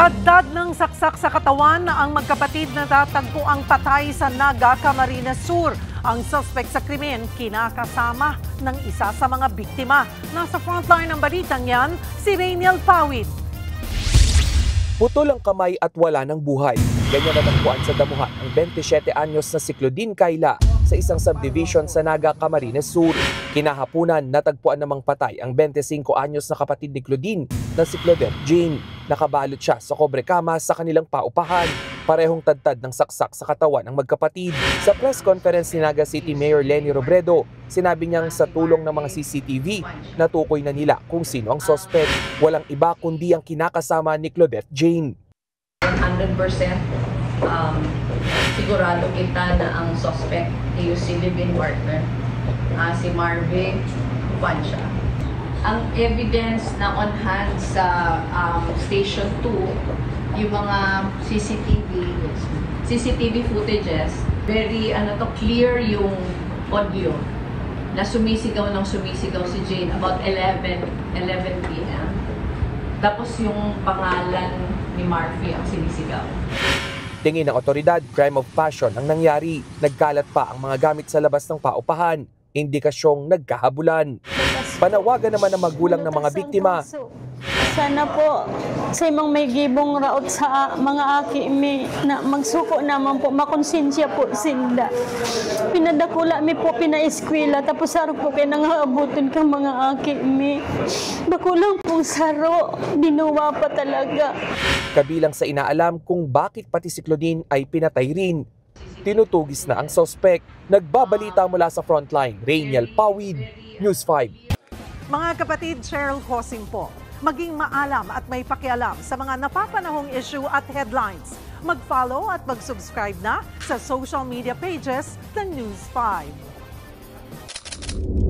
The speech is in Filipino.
Daddad ng saksak sa katawan ang magkapatid na tatagpo ang patay sa Naga, Camarines Sur. Ang suspect sa krimen kinakasama ng isa sa mga biktima. Nasa frontline ng balitang yan, si Rainiel Pawid. Putol ang kamay at wala ng buhay. Ganyan natagpuan sa damuhan ang 27 anyos na si Claudine Kayla sa isang subdivision sa Naga, Camarines Sur. Kinahapunan, natagpuan namang patay ang 25 anyos na kapatid ni Claudine na si Claudette Jane. Nakabalot siya sa kobrekama sa kanilang paupahan. Parehong tadtad ng saksak sa katawan ng magkapatid. Sa press conference ni Naga City Mayor Lenny Robredo, sinabi niyang sa tulong ng mga CCTV, natukoy na nila kung sino ang suspect. Walang iba kundi ang kinakasama ni Claudette Jane. 100% sigurado kita na ang suspect ay si live-in partner, si Marvin Juancia. Ang evidence na on hand sa Station 2, yung mga CCTV footages, very clear yung audio na sumisigaw si Jane about 11 p.m. Tapos yung pangalan ni Murphy ang sinisigaw. Tingin ng otoridad, crime of passion ang nangyari. Nagkalat pa ang mga gamit sa labas ng paupahan. Indikasyong nagkahabulan. Panawagan naman ng magulang ng mga biktima. Sana po sa imong may gibong raot sa mga aki mi na magsuko naman po, makonsensya po sinda. Pinadakula mi po pinaeskwela tapos saro po kay nangaabuton kang mga aki mi. Bakulang pong saro, dinuwa pa talaga. Kabilang sa inaalam kung bakit pati si Claudine ay pinatay rin. Tinutugis na ang suspect. Nagbabalita mula sa frontline, Rainiel Pawid, News 5. Mga kapatid, Cheryl Hosing po. Maging maalam at may pakialam sa mga napapanahong issue at headlines. Mag-follow at mag-subscribe na sa social media pages ng News 5.